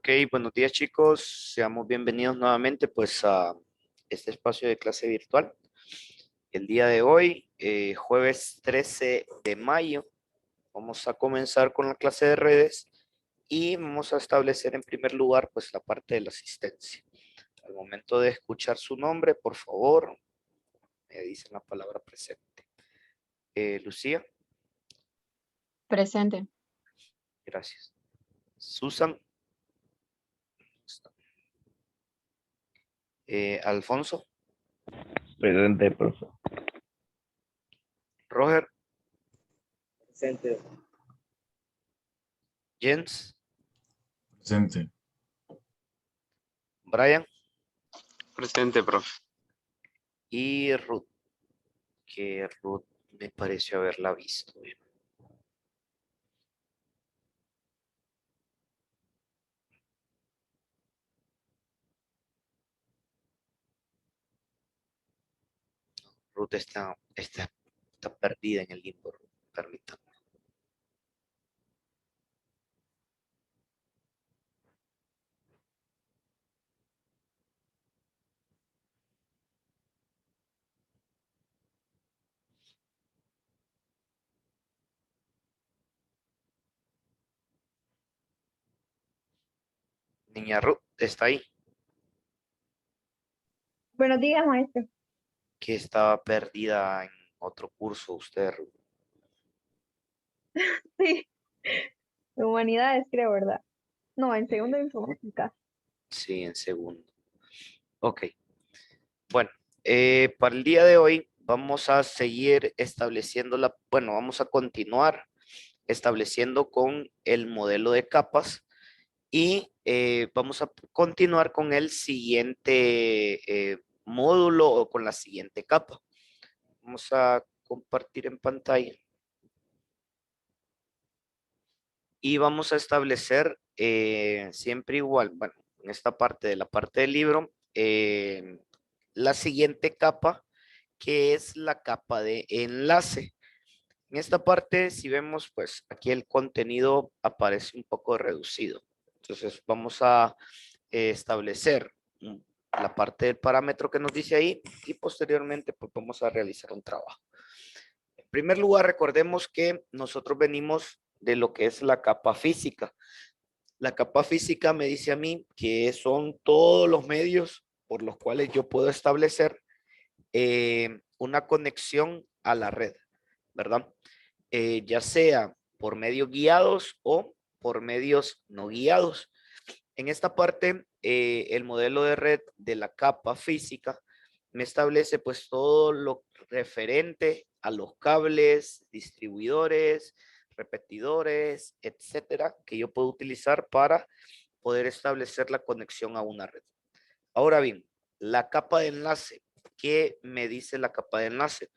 Ok, buenos días chicos, seamos bienvenidos nuevamente pues a este espacio de clase virtual. El día de hoy, jueves 13 de mayo, vamos a comenzar con la clase de redes y vamos a establecer en primer lugar pues la parte de la asistencia. Al momento de escuchar su nombre, por favor, me dicen la palabra presente. Lucía, Presente. gracias. Susan, Alfonso, Presente, profe. Roger, Presente. Jens, Presente. Brian Presente, profe. y Ruth, que Ruth me pareció haberla visto. Ruth está perdida en el limbo, Ruth. Permítame. Niña Ruth, ¿está ahí? Buenos días, maestro. Que estaba perdida en otro curso usted, Ruth. Sí, de humanidades, creo, ¿verdad? No, en segundo de informática. Sí, en segundo. Ok. Bueno, para el día de hoy vamos a seguir estableciendo vamos a continuar estableciendo con el modelo de capas y vamos a continuar con el siguiente módulo o con la siguiente capa. Vamos a compartir en pantalla. Y vamos a establecer siempre igual, bueno, en esta parte de la parte del libro, la siguiente capa, que es la capa de enlace. En esta parte, si vemos, pues aquí el contenido aparece un poco reducido. Entonces vamos a establecer la parte del parámetro que nos dice ahí y posteriormente pues vamos a realizar un trabajo. En primer lugar, recordemos que nosotros venimos de lo que es la capa física. La capa física me dice a mí que son todos los medios por los cuales yo puedo establecer una conexión a la red, ¿verdad? Ya sea por medios guiados o por medios no guiados. En esta parte, el modelo de red de la capa física me establece pues todo lo referente a los cables, distribuidores, repetidores, etcétera, que yo puedo utilizar para poder establecer la conexión a una red. Ahora bien, la capa de enlace. ¿Qué me dice la capa de enlace?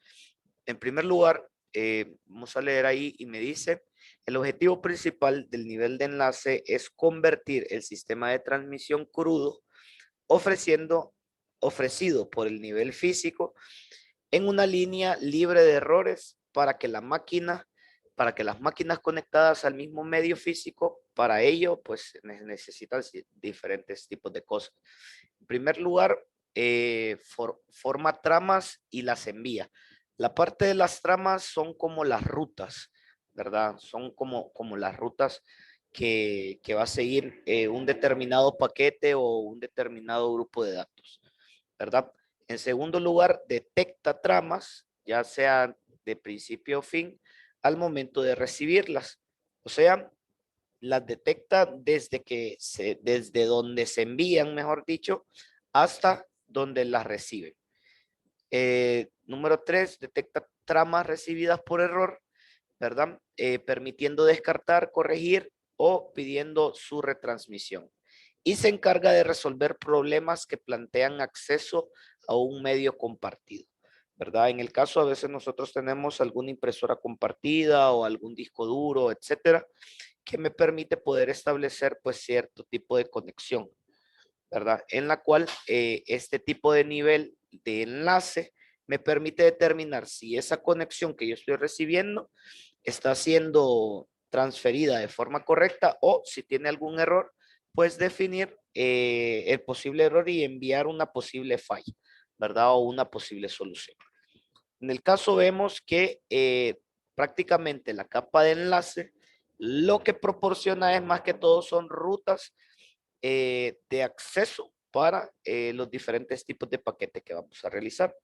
En primer lugar, vamos a leer ahí y me dice, el objetivo principal del nivel de enlace es convertir el sistema de transmisión crudo ofrecido por el nivel físico en una línea libre de errores para que las máquinas conectadas al mismo medio físico, para ello, pues necesitan diferentes tipos de cosas. En primer lugar, forma tramas y las envía. La parte de las tramas son como las rutas, ¿verdad? Son como las rutas que va a seguir un determinado paquete o un determinado grupo de datos, ¿verdad? En segundo lugar, detecta tramas, ya sea de principio a fin, al momento de recibirlas. O sea, las detecta desde donde se envían, mejor dicho, hasta donde las reciben. Número 3, detecta tramas recibidas por error, ¿verdad? Permitiendo descartar, corregir o pidiendo su retransmisión. Y se encarga de resolver problemas que plantean acceso a un medio compartido, ¿verdad? En el caso, a veces nosotros tenemos alguna impresora compartida o algún disco duro, etcétera, que me permite poder establecer pues cierto tipo de conexión, ¿verdad? En la cual este tipo de nivel de enlace me permite determinar si esa conexión que yo estoy recibiendo está siendo transferida de forma correcta o si tiene algún error pues definir el posible error y enviar una posible falla, ¿verdad? O una posible solución. En el caso vemos que prácticamente la capa de enlace lo que proporciona es más que todo son rutas de acceso para los diferentes tipos de paquetes que vamos a realizar.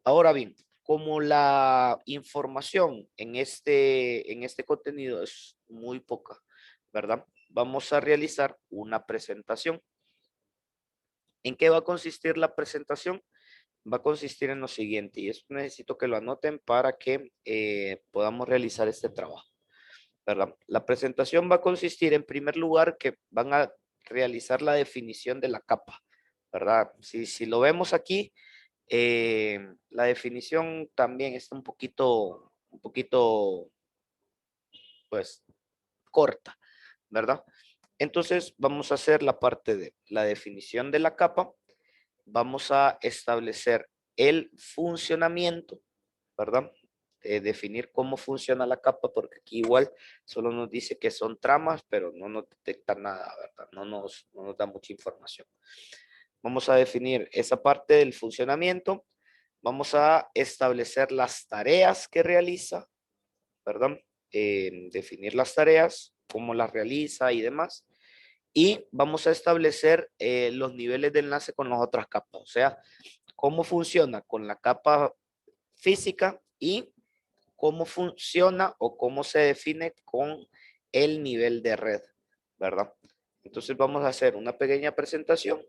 Ahora bien, como la información en este contenido es muy poca, ¿verdad? Vamos a realizar una presentación. ¿En qué va a consistir la presentación? Va a consistir en lo siguiente, y esto necesito que lo anoten para que podamos realizar este trabajo, ¿verdad? La presentación va a consistir en primer lugar que van a realizar la definición de la capa, ¿verdad? Si lo vemos aquí, la definición también está un poquito, pues, corta, ¿verdad? Entonces vamos a hacer la parte de la definición de la capa. Vamos a establecer el funcionamiento, ¿verdad? Definir cómo funciona la capa, porque aquí igual solo nos dice que son tramas, pero no nos detecta nada, ¿verdad? No nos da mucha información. Vamos a definir esa parte del funcionamiento. Vamos a establecer las tareas que realiza, ¿verdad? Definir las tareas, cómo las realiza y demás. Y vamos a establecer los niveles de enlace con las otras capas, o sea, cómo funciona con la capa física y cómo funciona o cómo se define con el nivel de red, ¿verdad? Entonces vamos a hacer una pequeña presentación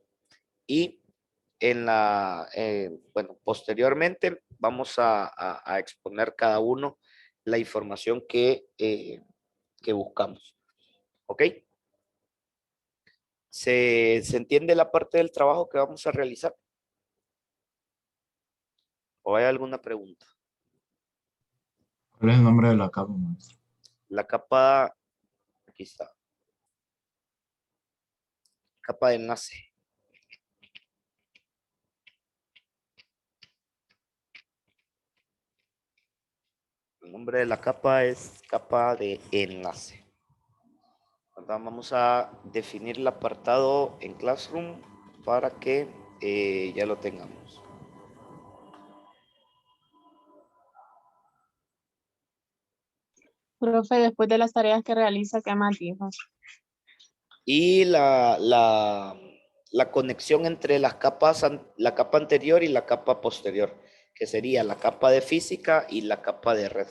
y bueno, posteriormente vamos a exponer cada uno la información que buscamos, ¿ok? ¿Se entiende la parte del trabajo que vamos a realizar? ¿O hay alguna pregunta? ¿Cuál es el nombre de la capa, maestro? La capa, aquí está, capa de enlace. El nombre de la capa es capa de enlace. ¿Verdad? Vamos a definir el apartado en Classroom para que ya lo tengamos. Profe, después de las tareas que realiza, ¿qué más dijo? Y la conexión entre las capas, la capa anterior y la capa posterior, que sería la capa de física y la capa de red.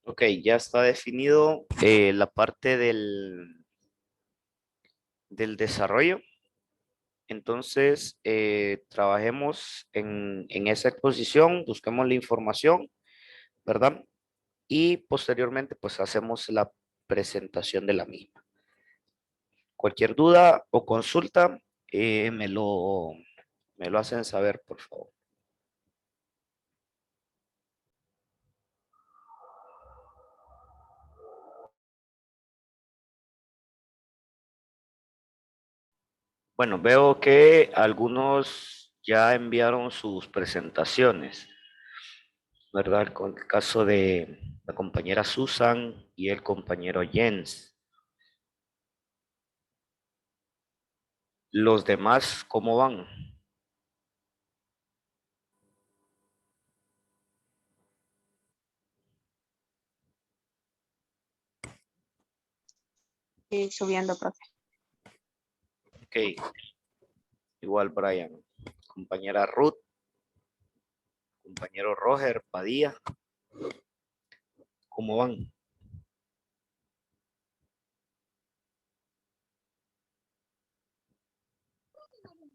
Ok, ya está definido la parte del desarrollo. Entonces, trabajemos en esa exposición, busquemos la información, ¿verdad? Y posteriormente, pues hacemos la presentación de la misma. Cualquier duda o consulta, me lo hacen saber, por favor. Bueno, veo que algunos ya enviaron sus presentaciones, ¿verdad? Con el caso de la compañera Susan y el compañero Jens. Los demás, ¿cómo van? Subiendo, profe. Ok. Igual Brian. Compañera Ruth. Compañero Roger Padilla. ¿Cómo van?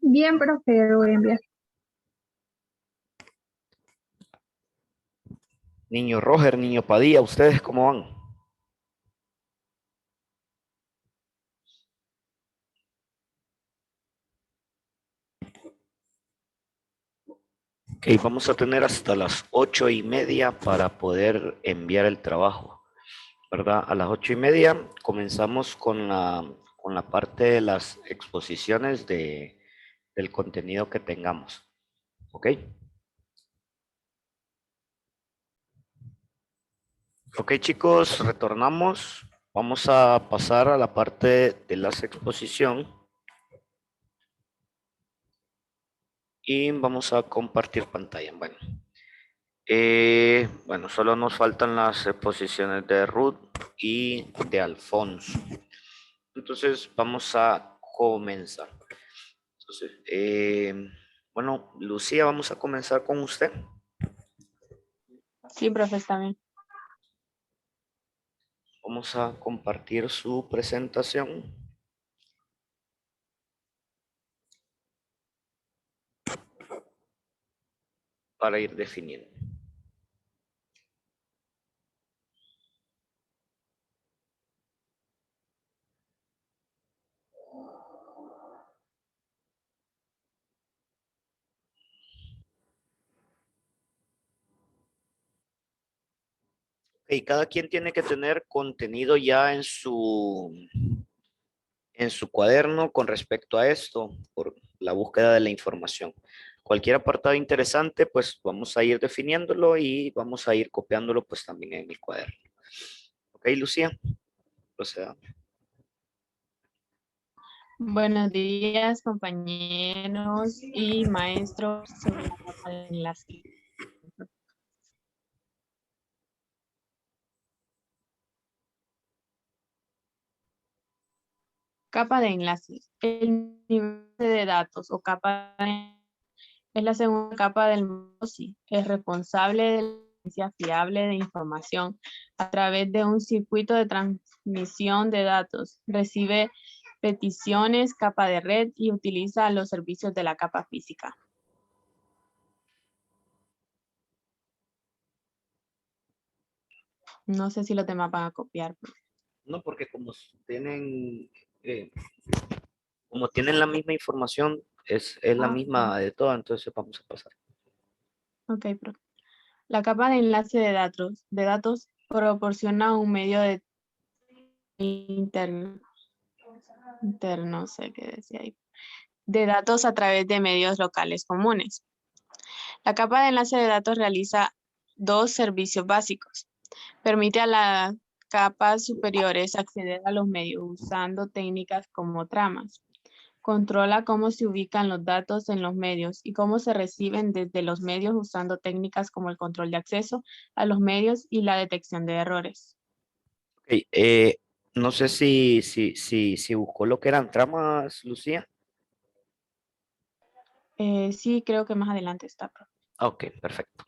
Bien, profe, lo voy a enviar. Niño Roger, niño Padilla, ¿ustedes cómo van? Ok, vamos a tener hasta las 8:30 para poder enviar el trabajo, ¿verdad? A las 8:30 comenzamos con la parte de las exposiciones del contenido que tengamos, ¿ok? Ok, chicos, retornamos. Vamos a pasar a la parte de las exposición y vamos a compartir pantalla. Bueno, solo nos faltan las exposiciones de Ruth y de Alfonso. Entonces, vamos a comenzar. Entonces, bueno, Lucía, vamos a comenzar con usted. Sí, profe, está bien. Vamos a compartir su presentación. Para ir definiendo. Y cada quien tiene que tener contenido ya en su cuaderno con respecto a esto, por la búsqueda de la información. Cualquier apartado interesante, pues vamos a ir definiéndolo y vamos a ir copiándolo pues también en el cuaderno. Ok, Lucía, proceda. Buenos días, compañeros y maestros sobre la capa de enlace. Capa de enlace. El nivel de datos o es la segunda capa del MOSI. Es responsable de la transferencia fiable de información a través de un circuito de transmisión de datos. Recibe peticiones, capa de red y utiliza los servicios de la capa física. No sé si los demás van a copiar. No, porque eh, como tienen la misma información, es la Ah, misma de todas, entonces vamos a pasar. ok, profe. La capa de enlace de datos proporciona un medio de interno, no sé qué decía ahí, de datos a través de medios locales comunes. La capa de enlace de datos realiza dos servicios básicos. Permite a las capas superiores acceder a los medios usando técnicas como tramas. Controla cómo se ubican los datos en los medios y cómo se reciben desde los medios usando técnicas como el control de acceso a los medios y la detección de errores. Ok, no sé si buscó lo que eran tramas, Lucía. Sí, creo que más adelante está, profe. Ok, perfecto.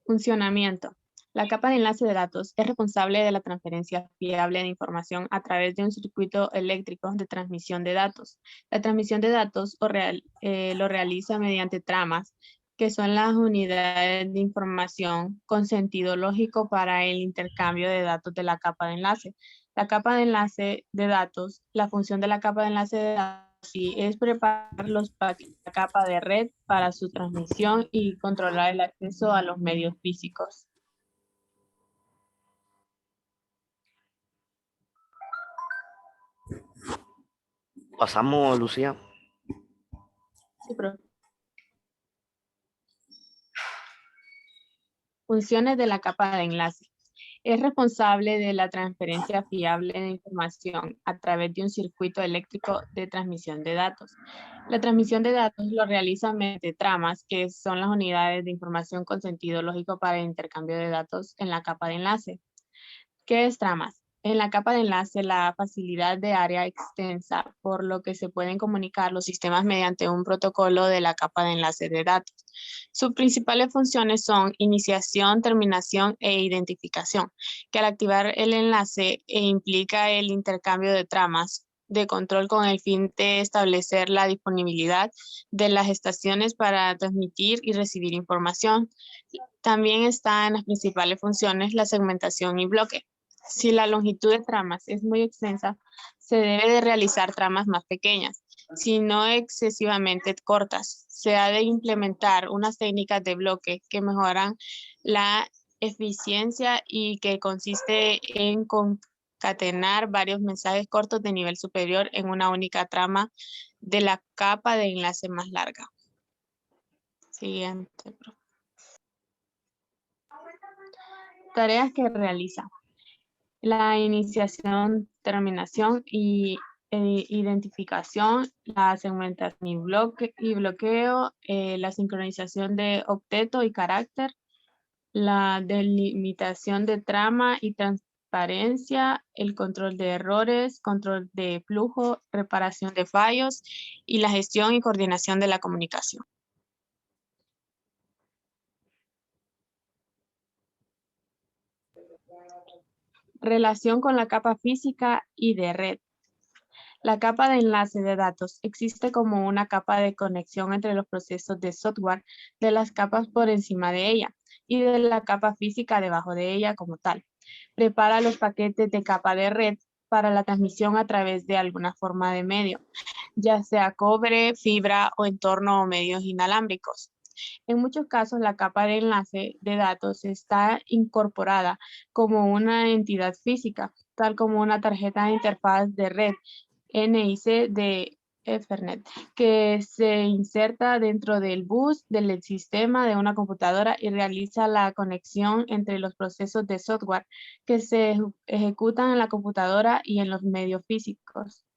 Funcionamiento. La capa de enlace de datos es responsable de la transferencia fiable de información a través de un circuito eléctrico de transmisión de datos. La transmisión de datos lo realiza mediante tramas, que son las unidades de información con sentido lógico para el intercambio de datos de la capa de enlace. La capa de enlace de datos, la función de la capa de enlace de datos sí, es preparar los paquetes de la capa de red para su transmisión y controlar el acceso a los medios físicos. Pasamos, Lucía. Sí, profe. Funciones de la capa de enlace. Es responsable de la transferencia fiable de información a través de un circuito eléctrico de transmisión de datos. La transmisión de datos lo realiza mediante tramas, que son las unidades de información con sentido lógico para el intercambio de datos en la capa de enlace. ¿Qué es tramas? En la capa de enlace, la facilidad de área extensa, por lo que se pueden comunicar los sistemas mediante un protocolo de la capa de enlace de datos. Sus principales funciones son iniciación, terminación e identificación, que al activar el enlace implica el intercambio de tramas de control con el fin de establecer la disponibilidad de las estaciones para transmitir y recibir información. También está en las principales funciones la segmentación y bloque. Si la longitud de tramas es muy extensa, se debe de realizar tramas más pequeñas, si no excesivamente cortas. Se ha de implementar unas técnicas de bloque que mejoran la eficiencia y que consiste en concatenar varios mensajes cortos de nivel superior en una única trama de la capa de enlace más larga. Siguiente. Tareas que realiza. La iniciación, terminación y identificación, la segmentación y bloqueo, la sincronización de octeto y carácter, la delimitación de trama y transparencia, el control de errores, control de flujo, reparación de fallos y la gestión y coordinación de la comunicación. Relación con la capa física y de red. La capa de enlace de datos existe como una capa de conexión entre los procesos de software de las capas por encima de ella y de la capa física debajo de ella como tal. Prepara los paquetes de capa de red para la transmisión a través de alguna forma de medio, ya sea cobre, fibra o entorno o medios inalámbricos. En muchos casos, la capa de enlace de datos está incorporada como una entidad física, tal como una tarjeta de interfaz de red NIC de Ethernet, que se inserta dentro del bus del sistema de una computadora y realiza la conexión entre los procesos de software que se ejecutan en la computadora y en los medios físicos.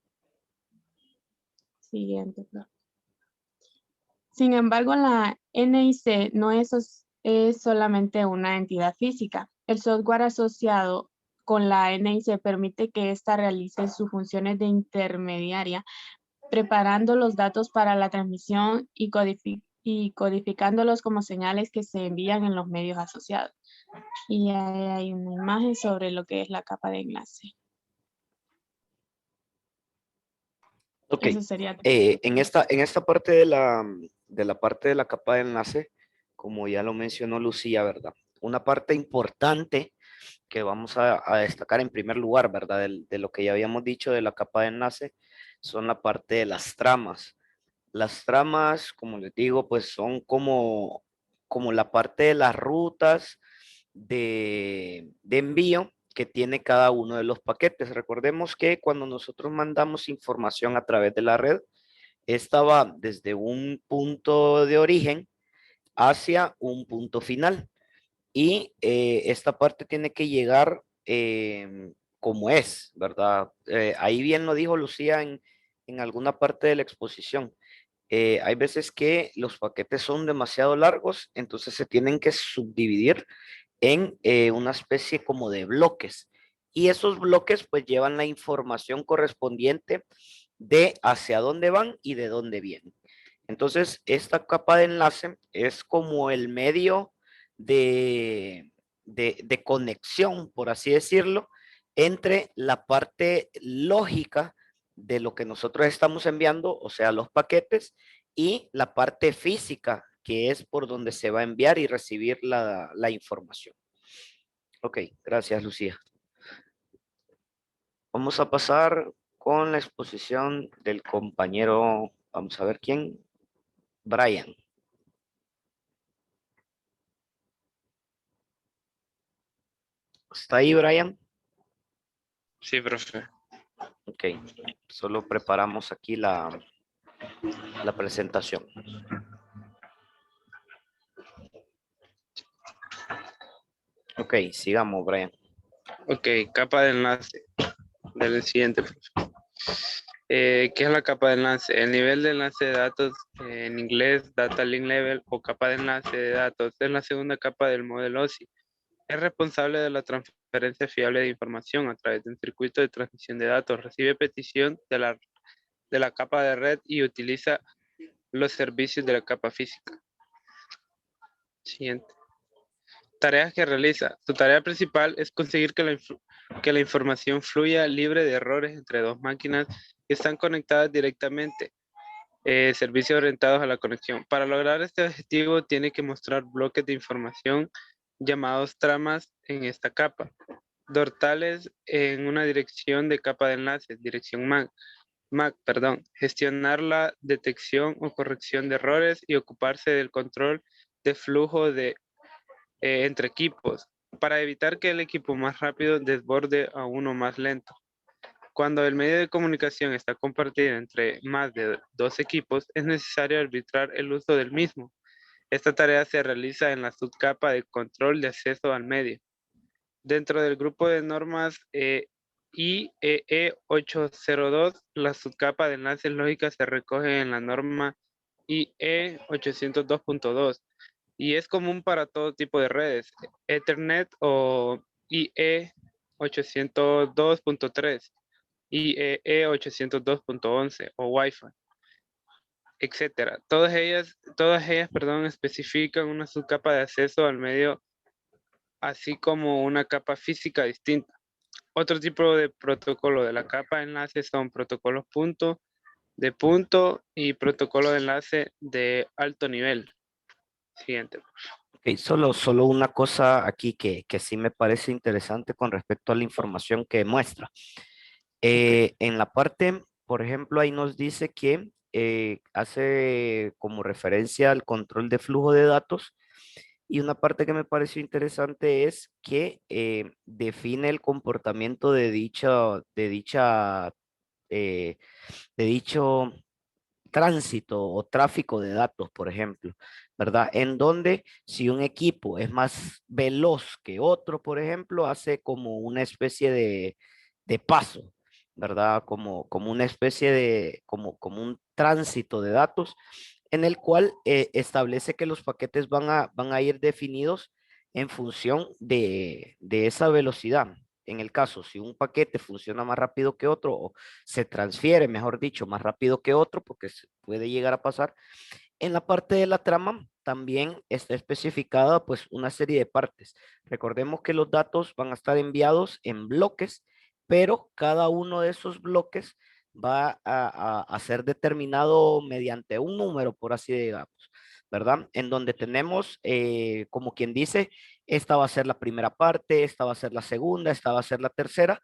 Siguiente. Sin embargo, la NIC no es solamente una entidad física. El software asociado con la NIC permite que ésta realice sus funciones de intermediaria, preparando los datos para la transmisión y codificándolos como señales que se envían en los medios asociados. Y ahí hay una imagen sobre lo que es la capa de enlace. Ok, Eso sería todo. en esta parte de la parte de la capa de enlace, como ya lo mencionó Lucía, ¿verdad? Una parte importante que vamos a destacar en primer lugar, ¿verdad? De lo que ya habíamos dicho de la capa de enlace, son la parte de las tramas. Las tramas, como les digo, pues son como la parte de las rutas de envío que tiene cada uno de los paquetes. Recordemos que cuando nosotros mandamos información a través de la red, esta va desde un punto de origen hacia un punto final. Y esta parte tiene que llegar como es, ¿verdad? Ahí bien lo dijo Lucía en alguna parte de la exposición. Hay veces que los paquetes son demasiado largos, entonces se tienen que subdividir en una especie como de bloques. Y esos bloques pues llevan la información correspondiente de hacia dónde van y de dónde vienen. Entonces, esta capa de enlace es como el medio de conexión, por así decirlo, entre la parte lógica de lo que nosotros estamos enviando, o sea, los paquetes, y la parte física, que es por donde se va a enviar y recibir la información. Ok, gracias, Lucía. Vamos a pasar con la exposición del compañero, vamos a ver quién, Brian. ¿Está ahí, Brian? Sí, profe. Ok, solo preparamos aquí la presentación. Ok, sigamos, Brian. Ok, capa de enlace del siguiente, profe. ¿Qué es la capa de enlace? El nivel de enlace de datos, en inglés, Data Link Level o capa de enlace de datos, es la segunda capa del modelo OSI. Es responsable de la transferencia fiable de información a través de un circuito de transmisión de datos. Recibe petición de la capa de red y utiliza los servicios de la capa física. Siguiente. Tareas que realiza. Su tarea principal es conseguir que la información fluya libre de errores entre dos máquinas que están conectadas directamente. Servicios orientados a la conexión. Para lograr este objetivo tiene que mostrar bloques de información llamados tramas en esta capa. Dortales en una dirección de capa de enlaces, dirección MAC, gestionar la detección o corrección de errores y ocuparse del control de flujo entre equipos para evitar que el equipo más rápido desborde a uno más lento. Cuando el medio de comunicación está compartido entre más de dos equipos, es necesario arbitrar el uso del mismo. Esta tarea se realiza en la subcapa de control de acceso al medio. Dentro del grupo de normas IEE 802, la subcapa de enlaces lógicas se recoge en la norma IE 802.2 y es común para todo tipo de redes, Ethernet o IE 802.3, IEE 802.11 o Wi-Fi, etcétera. Todas ellas, especifican una subcapa de acceso al medio, así como una capa física distinta. Otro tipo de protocolo de la capa de enlace son protocolos de punto y protocolo de enlace de alto nivel. Siguiente. Ok, solo una cosa aquí que sí me parece interesante con respecto a la información que muestra. En la parte, por ejemplo, ahí nos dice que hace como referencia al control de flujo de datos y una parte que me pareció interesante es que define el comportamiento eh, de dicho tránsito o tráfico de datos, por ejemplo, ¿verdad? En donde si un equipo es más veloz que otro, por ejemplo, hace como una especie de paso, ¿verdad? Como una especie de, como un tránsito de datos en el cual establece que los paquetes van a ir definidos en función de esa velocidad. En el caso, si un paquete funciona más rápido que otro o se transfiere, mejor dicho, más rápido que otro, porque puede llegar a pasar, en la parte de la trama también está especificada pues una serie de partes. Recordemos que los datos van a estar enviados en bloques, pero cada uno de esos bloques va a ser determinado mediante un número, por así digamos, ¿verdad? En donde tenemos, como quien dice, esta va a ser la primera parte, esta va a ser la segunda, esta va a ser la tercera,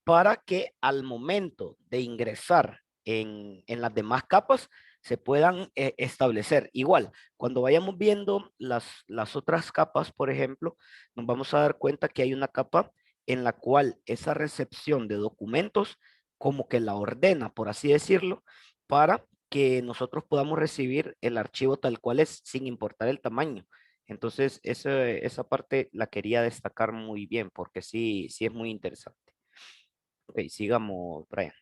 para que al momento de ingresar en las demás capas se puedan establecer. Igual, cuando vayamos viendo las otras capas, por ejemplo, nos vamos a dar cuenta que hay una capa en la cual esa recepción de documentos como que la ordena, por así decirlo, para que nosotros podamos recibir el archivo tal cual es, sin importar el tamaño. Entonces, esa parte la quería destacar muy bien, porque sí es muy interesante. Ok, sigamos, Brian.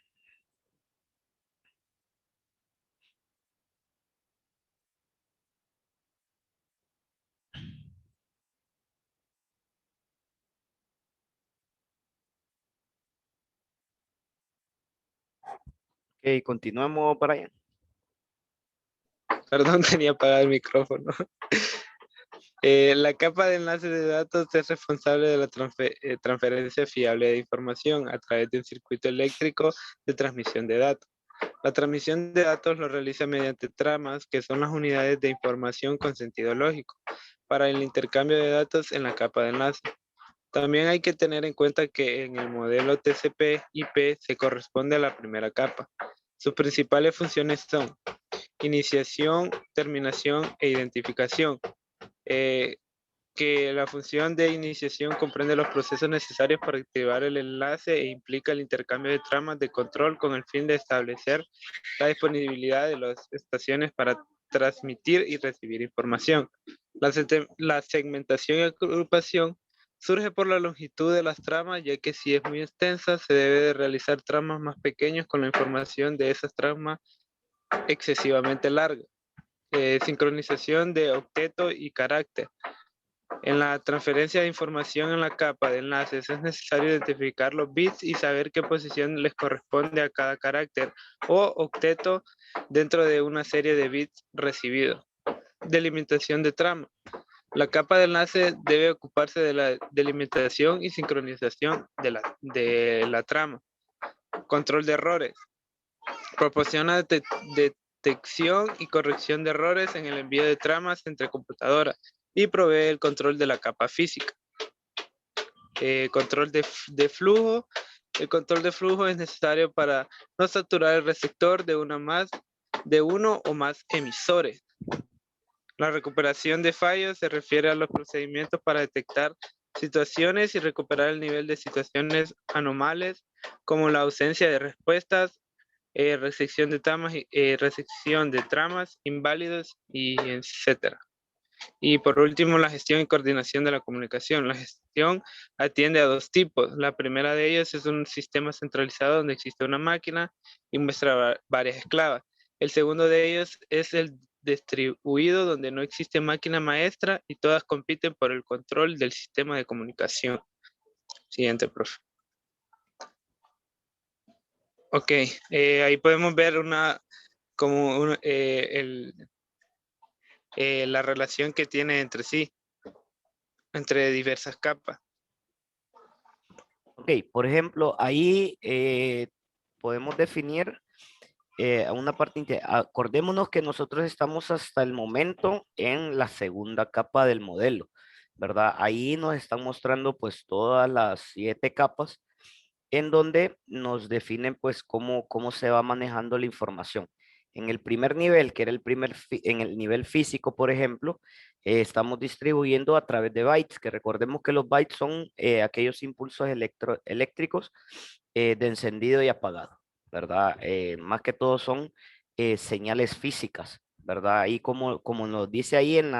Ok, continuamos, Brian. Perdón, tenía apagado el micrófono. La capa de enlace de datos es responsable de la transferencia fiable de información a través de un circuito eléctrico de transmisión de datos. La transmisión de datos lo realiza mediante tramas, que son las unidades de información con sentido lógico, para el intercambio de datos en la capa de enlace. También hay que tener en cuenta que en el modelo TCP/IP se corresponde a la primera capa. Sus principales funciones son iniciación, terminación e identificación. Que la función de iniciación comprende los procesos necesarios para activar el enlace e implica el intercambio de tramas de control con el fin de establecer la disponibilidad de las estaciones para transmitir y recibir información. La segmentación y agrupación Surge por la longitud de las tramas, ya que si es muy extensa, se debe de realizar tramas más pequeños con la información de esas tramas excesivamente largas. Sincronización de octeto y carácter. En la transferencia de información en la capa de enlaces es necesario identificar los bits y saber qué posición les corresponde a cada carácter o octeto dentro de una serie de bits recibidos. Delimitación de trama. La capa de enlace debe ocuparse de la delimitación y sincronización de la trama. Control de errores. Proporciona detección y corrección de errores en el envío de tramas entre computadoras y provee el control de la capa física. Control de flujo. El control de flujo es necesario para no saturar el receptor de uno o más emisores. La recuperación de fallos se refiere a los procedimientos para detectar situaciones y recuperar el nivel de situaciones anomales, como la ausencia de respuestas, recepción de tramas inválidos y etcétera. Y por último, la gestión y coordinación de la comunicación. La gestión atiende a dos tipos. La primera de ellas es un sistema centralizado donde existe una máquina y muestra varias esclavas. El segundo de ellos es el distribuido, donde no existe máquina maestra y todas compiten por el control del sistema de comunicación. Siguiente, profe. Ok, ahí podemos ver la relación que tiene entre sí, entre diversas capas. Ok, por ejemplo, ahí podemos definir una parte, acordémonos que nosotros estamos hasta el momento en la segunda capa del modelo, ¿verdad? Ahí nos están mostrando pues todas las 7 capas en donde nos definen pues cómo se va manejando la información. En el primer nivel, que era en el nivel físico, por ejemplo, estamos distribuyendo a través de bytes, que recordemos que los bytes son aquellos impulsos eléctricos de encendido y apagado, ¿verdad? Más que todo son señales físicas, ¿verdad? Y como nos dice ahí en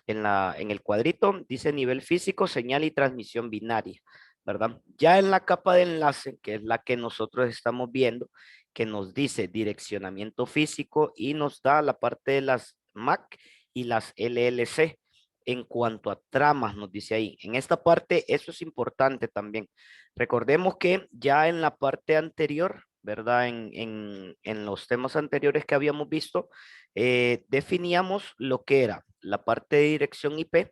el cuadrito, dice nivel físico, señal y transmisión binaria, ¿verdad? Ya en la capa de enlace, que es la que nosotros estamos viendo, que nos dice direccionamiento físico y nos da la parte de las MAC y las LLC. En cuanto a tramas, nos dice ahí. En esta parte, eso es importante también. Recordemos que ya en la parte anterior, ¿verdad? En los temas anteriores que habíamos visto, definíamos lo que era la parte de dirección IP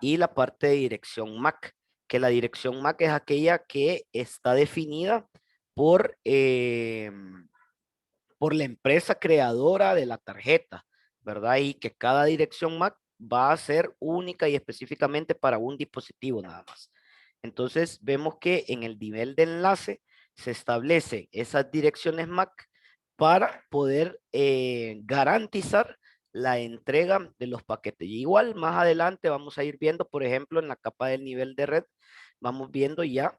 y la parte de dirección MAC, que la dirección MAC es aquella que está definida por la empresa creadora de la tarjeta, ¿verdad? Y que cada dirección MAC va a ser única y específicamente para un dispositivo nada más. Entonces vemos que en el nivel de enlace se establecen esas direcciones MAC para poder garantizar la entrega de los paquetes. Y igual más adelante vamos a ir viendo, por ejemplo, en la capa del nivel de red, vamos viendo ya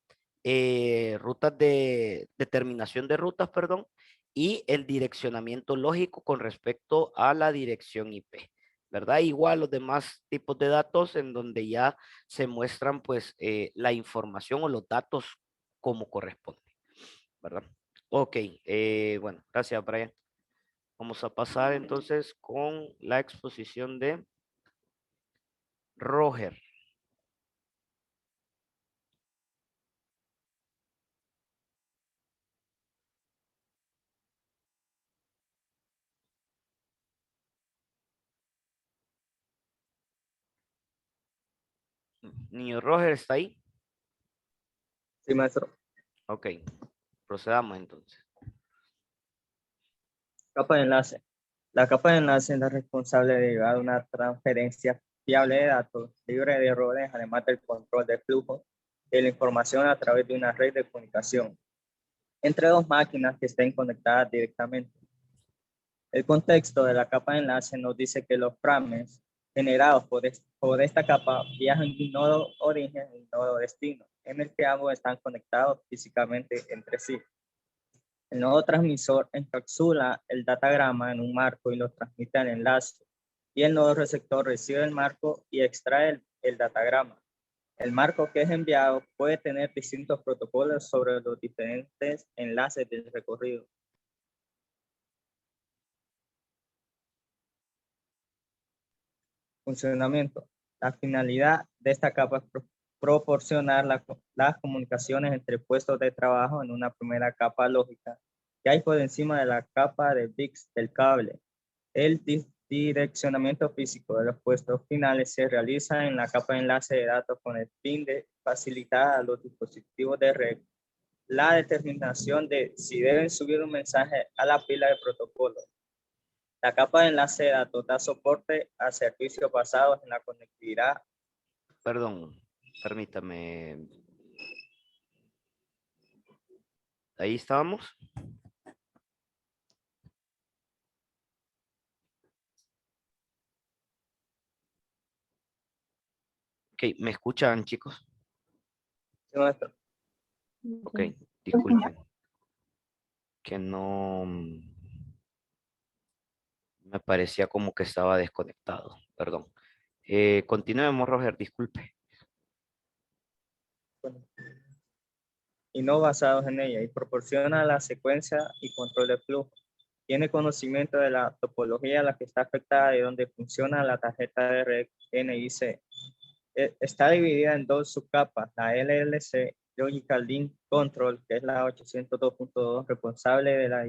rutas de determinación de rutas, perdón, y el direccionamiento lógico con respecto a la dirección IP, ¿verdad? Igual los demás tipos de datos en donde ya se muestran pues la información o los datos como corresponde, ¿verdad? Ok, bueno, gracias, Brian. Vamos a pasar entonces con la exposición de Roger. Niño Roger, ¿está ahí? Sí, maestro. Ok, procedamos entonces. Capa de enlace. La capa de enlace es la responsable de llevar una transferencia fiable de datos, libre de errores, además del control de flujo de la información a través de una red de comunicación entre dos máquinas que estén conectadas directamente. El contexto de la capa de enlace nos dice que los frames generados por esta capa viajan de un nodo origen a un nodo destino, en el que ambos están conectados físicamente entre sí. El nodo transmisor encapsula el datagrama en un marco y lo transmite al enlace, y el nodo receptor recibe el marco y extrae el datagrama. El marco que es enviado puede tener distintos protocolos sobre los diferentes enlaces del recorrido. Funcionamiento. La finalidad de esta capa es proporcionar las comunicaciones entre puestos de trabajo en una primera capa lógica que hay por encima de la capa de bits del cable. El direccionamiento físico de los puestos finales se realiza en la capa de enlace de datos con el fin de facilitar a los dispositivos de red la determinación de si deben subir un mensaje a la pila de protocolos. La capa de enlace de datos da soporte a servicios basados en la conectividad. Perdón, permítame. Ahí estábamos. Ok, ¿me escuchan, chicos? Ok, disculpen. Que no me parecía como que estaba desconectado. Perdón. Continuemos, Roger, disculpe. Y no basados en ella, y proporciona la secuencia y control de flujo. Tiene conocimiento de la topología a la que está afectada y donde funciona la tarjeta de red NIC. Está dividida en dos subcapas, la LLC, Logical Link Control, que es la 802.2, responsable de la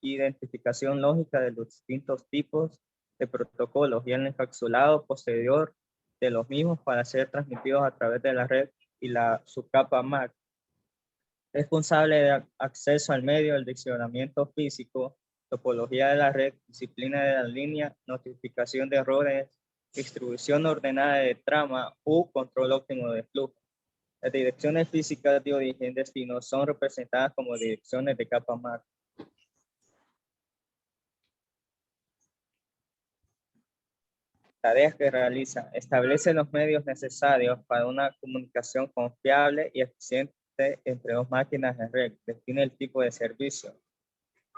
identificación lógica de los distintos tipos de protocolos y el encapsulado posterior de los mismos para ser transmitidos a través de la red, y la subcapa MAC, responsable de acceso al medio, el diccionamiento físico, topología de la red, disciplina de la línea, notificación de errores, distribución ordenada de trama u control óptimo de flujo. Las direcciones físicas de origen y destino son representadas como direcciones de capa MAC. Tareas que realiza. Establece los medios necesarios para una comunicación confiable y eficiente entre dos máquinas en red. Define el tipo de servicio.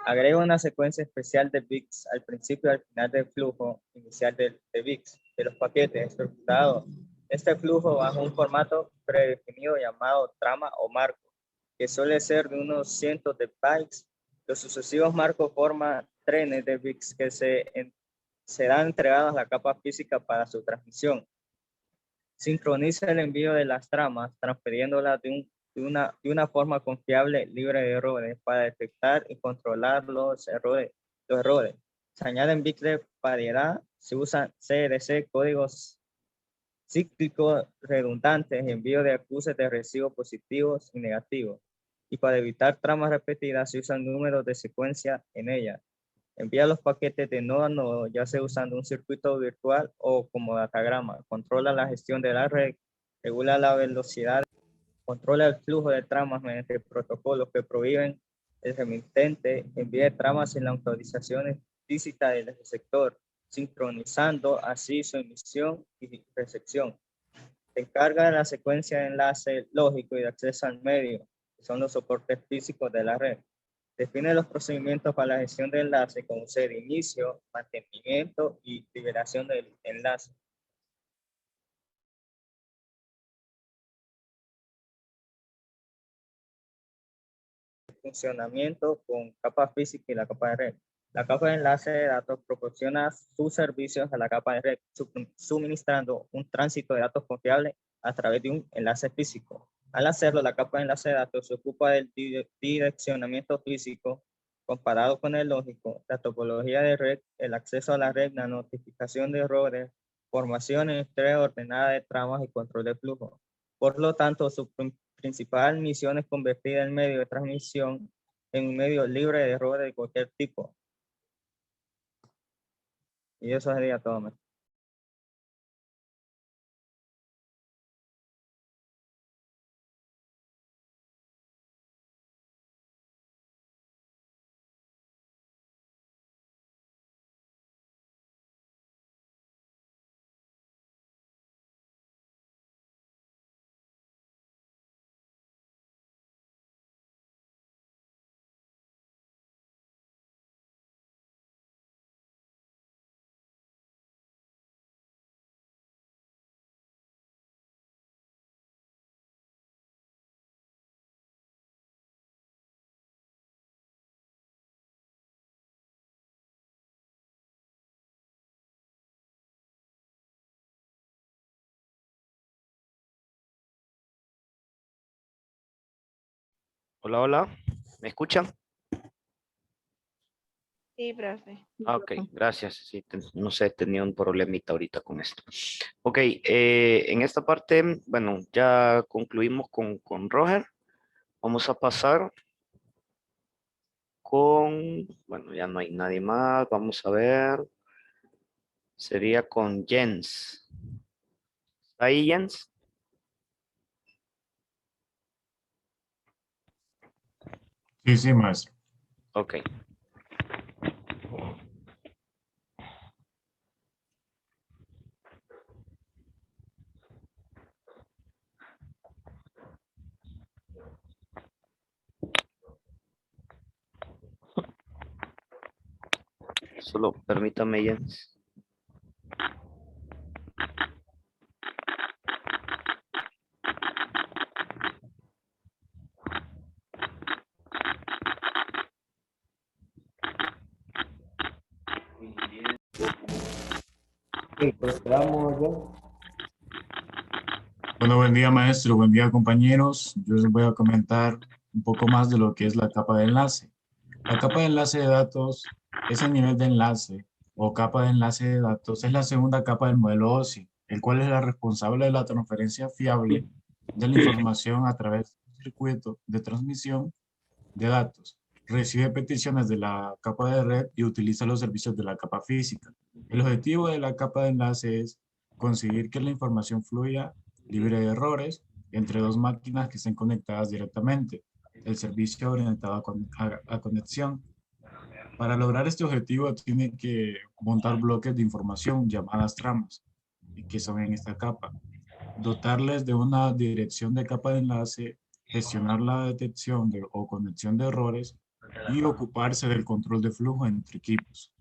Agrega una secuencia especial de bits al principio y al final del flujo inicial de bits de los paquetes estructurados. Este flujo bajo un formato predefinido llamado trama o marco, que suele ser de unos cientos de bytes. Los sucesivos marcos forman trenes de bits que serán entregados a la capa física para su transmisión. Sincroniza el envío de las tramas, transfiriéndolas de una forma confiable, libre de errores, para detectar y controlar los errores. Se añaden bits de variedad, se usan CRC, códigos cíclicos redundantes, envío de acuses de recibos positivos y negativos. Y para evitar tramas repetidas, se usan números de secuencia en ella. Envía los paquetes de nodo a nodo, ya sea usando un circuito virtual o como datagrama. Controla la gestión de la red, regula la velocidad, controla el flujo de tramas mediante protocolos que prohíben el remitente envíe tramas sin la autorización explícita del receptor, sincronizando así su emisión y recepción. Se encarga de la secuencia de enlace lógico y de acceso al medio, que son los soportes físicos de la red. Define los procedimientos para la gestión de enlace, como ser inicio, mantenimiento y liberación del enlace. Funcionamiento con capa física y la capa de red. La capa de enlace de datos proporciona sus servicios a la capa de red, suministrando un tránsito de datos confiable a través de un enlace físico. Al hacerlo, la capa de enlace de datos se ocupa del direccionamiento físico comparado con el lógico, la topología de red, el acceso a la red, la notificación de errores, formación y entrega ordenada de tramas y control de flujo. Por lo tanto, su principal misión es convertir el medio de transmisión en un medio libre de errores de cualquier tipo. Y eso sería todo. Hola, hola. ¿Me escuchan? Sí, profe. Ah, ok, gracias. Sí, no sé, tenía un problemita ahorita con esto. Ok, en esta parte, bueno, ya concluimos con Roger. Vamos a pasar con, bueno, ya no hay nadie más. Vamos a ver. Sería con Jens. ¿Está ahí, Jens? Sí, sí, maestro. Ok. Solo permítame, Jens. Ok, procedamos ya. Bueno, buen día, maestro. Buen día, compañeros. Yo les voy a comentar un poco más de lo que es la capa de enlace. La capa de enlace de datos es el nivel de enlace o capa de enlace de datos. Es la segunda capa del modelo OSI, el cual es la responsable de la transferencia fiable de la información a través de un circuito de transmisión de datos. Recibe peticiones de la capa de red y utiliza los servicios de la capa física. El objetivo de la capa de enlace es conseguir que la información fluya libre de errores entre dos máquinas que estén conectadas directamente. El servicio orientado a conexión. Para lograr este objetivo tiene que montar bloques de información llamadas tramas, que son en esta capa. Dotarles de una dirección de capa de enlace, gestionar la detección o conexión de errores y ocuparse del control de flujo entre equipos.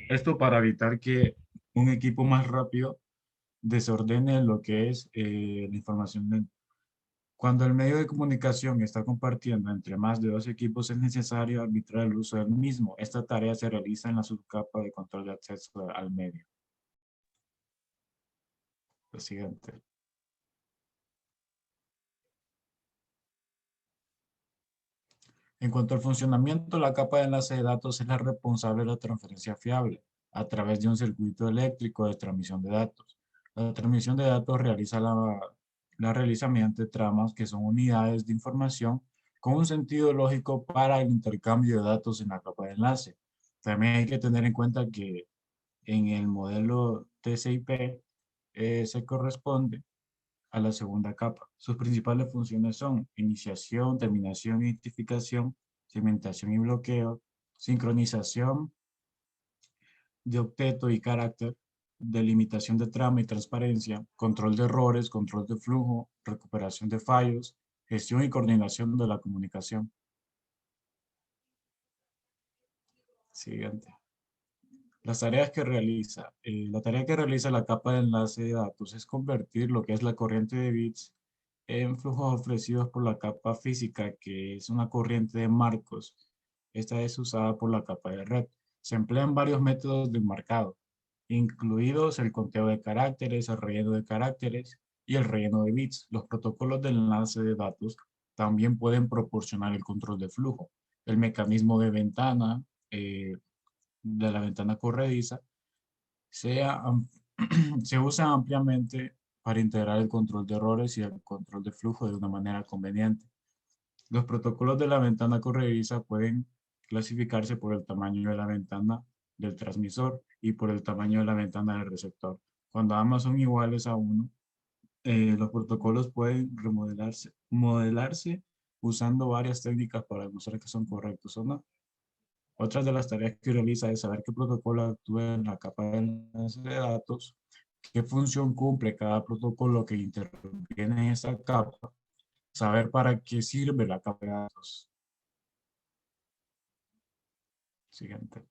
Esto para evitar que un equipo más rápido desordene lo que es la información. Cuando el medio de comunicación está compartiendo entre más de dos equipos, es necesario arbitrar el uso del mismo. Esta tarea se realiza en la subcapa de control de acceso al medio. Lo siguiente. En cuanto al funcionamiento, la capa de enlace de datos es la responsable de la transferencia fiable a través de un circuito eléctrico de transmisión de datos. La transmisión de datos la realiza mediante tramas que son unidades de información con un sentido lógico para el intercambio de datos en la capa de enlace. También hay que tener en cuenta que en el modelo TCP se corresponde a la segunda capa. Sus principales funciones son iniciación, terminación, identificación, segmentación y bloqueo, sincronización de octeto y carácter, delimitación de trama y transparencia, control de errores, control de flujo, recuperación de fallos, gestión y coordinación de la comunicación. Siguiente. Las tareas que realiza. La tarea que realiza la capa de enlace de datos es convertir lo que es la corriente de bits en flujos ofrecidos por la capa física, que es una corriente de marcos. Esta es usada por la capa de red. Se emplean varios métodos de marcado, incluidos el conteo de caracteres, el relleno de caracteres y el relleno de bits. Los protocolos de enlace de datos también pueden proporcionar el control de flujo. El mecanismo de ventana, de la ventana corrediza, se usa ampliamente para integrar el control de errores y el control de flujo de una manera conveniente. Los protocolos de la ventana corrediza pueden clasificarse por el tamaño de la ventana del transmisor y por el tamaño de la ventana del receptor. Cuando ambas son iguales a 1, los protocolos pueden modelarse usando varias técnicas para demostrar que son correctos o no. Otra de las tareas que realiza es saber qué protocolo actúa en la capa de enlace de datos, qué función cumple cada protocolo que interviene en esa capa, saber para qué sirve la capa de datos. Siguiente.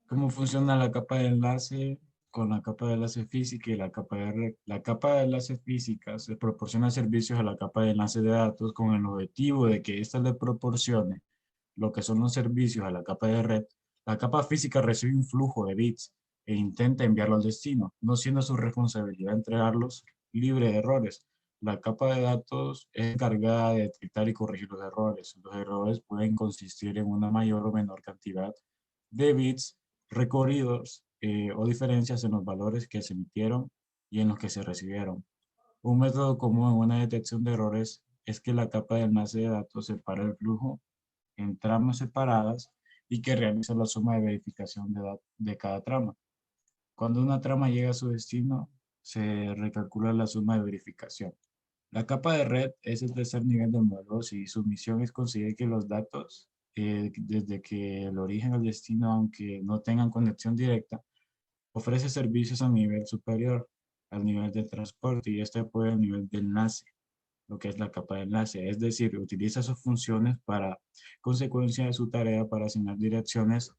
¿Cómo funciona la capa de enlace con la capa de enlace física y la capa de red? La capa de enlace física se proporciona servicios a la capa de enlace de datos con el objetivo de que ésta le proporcione lo que son los servicios a la capa de red. La capa física recibe un flujo de bits e intenta enviarlo al destino, no siendo su responsabilidad entregarlos libre de errores. La capa de datos es encargada de detectar y corregir los errores. Los errores pueden consistir en una mayor o menor cantidad de bits recorridos o diferencias en los valores que se emitieron y en los que se recibieron. Un método común en una detección de errores es que la capa de enlace de datos separa el flujo en tramas separadas y que realiza la suma de verificación de cada trama. Cuando una trama llega a su destino, se recalcula la suma de verificación. La capa de red es el tercer nivel del modelo y su misión es conseguir que los datos, desde que el origen al destino, aunque no tengan conexión directa, ofrece servicios a nivel superior al nivel de transporte y este apoya al nivel de enlace, lo que es la capa de enlace. Es decir, utiliza sus funciones para consecuencia de su tarea para asignar direcciones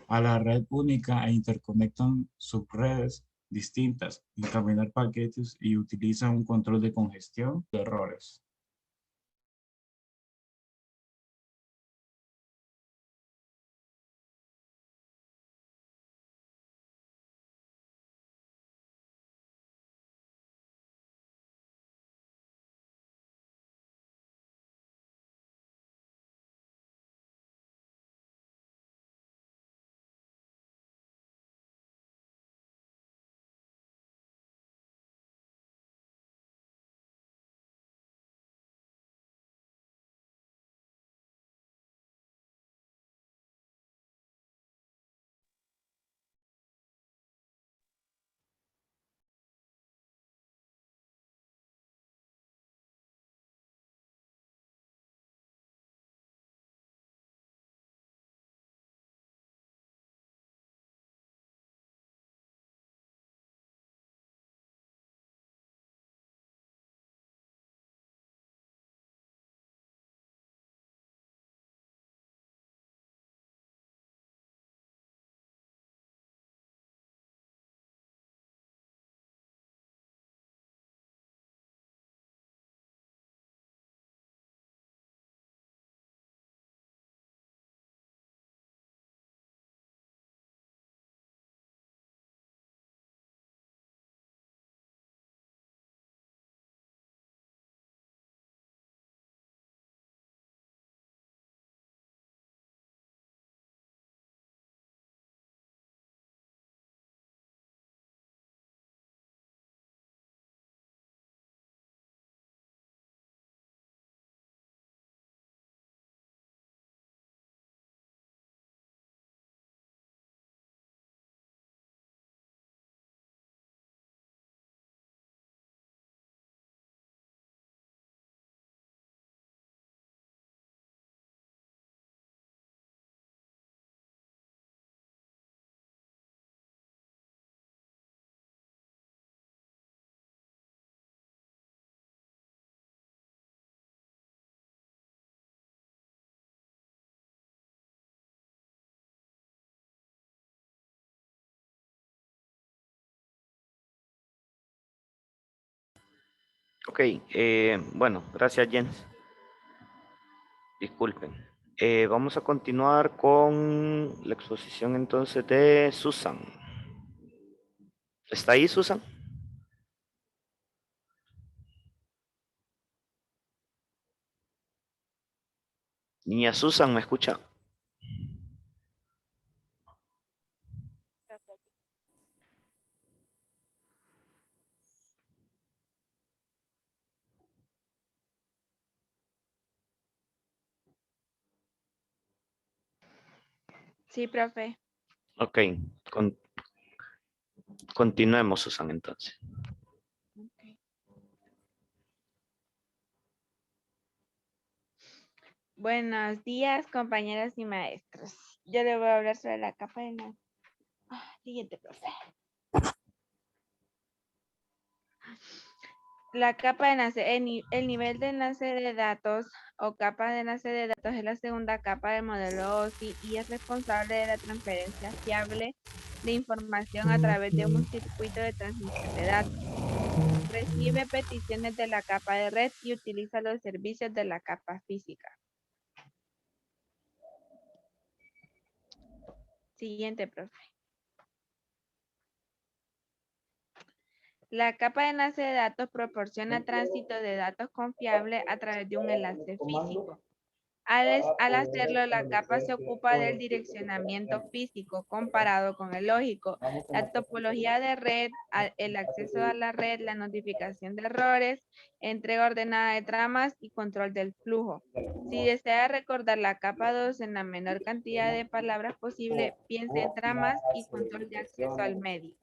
a la red única e interconectan subredes distintas, encaminar paquetes y utiliza un control de congestión de errores. Ok, bueno, gracias Jens. Disculpen. Vamos a continuar con la exposición entonces de Susan. ¿Está ahí Susan? Niña Susan, ¿me escucha? Sí, profe. Ok, continuemos Susan entonces. Ok. Buenos días, compañeros y maestros. Yo le voy a hablar sobre la capa de enlace. Siguiente, profe. La capa de enlace, el nivel de enlace de datos o capa de enlace de datos es la segunda capa del modelo OSI y es responsable de la transferencia fiable de información a través de un circuito de transmisión de datos. Recibe peticiones de la capa de red y utiliza los servicios de la capa física. Siguiente, profe. La capa de enlace de datos proporciona tránsito de datos confiable a través de un enlace físico. Al hacerlo, la capa se ocupa del direccionamiento físico comparado con el lógico, la topología de red, el acceso a la red, la notificación de errores, entrega ordenada de tramas y control del flujo. Si desea recordar la capa 2 en la menor cantidad de palabras posible, piense en tramas y control de acceso al medio.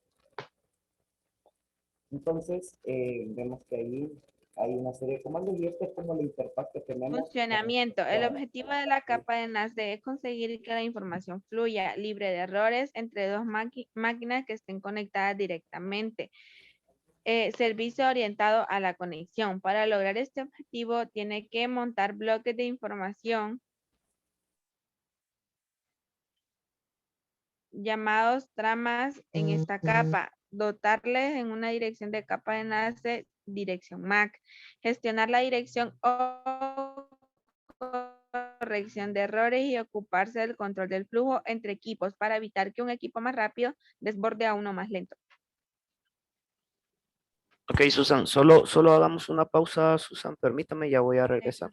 Entonces, vemos que ahí hay una serie de comandos y esta es como la interfaz que tenemos. Funcionamiento. El objetivo de la capa de enlace es conseguir que la información fluya libre de errores entre dos máquinas que estén conectadas directamente. Servicio orientado a la conexión. Para lograr este objetivo, tiene que montar bloques de información llamados tramas en esta capa, dotarles en una dirección de capa de enlace, dirección MAC, gestionar la dirección o corrección de errores y ocuparse del control del flujo entre equipos para evitar que un equipo más rápido desborde a uno más lento. Ok, Susan, solo hagamos una pausa, Susan, permítame, ya voy a regresar.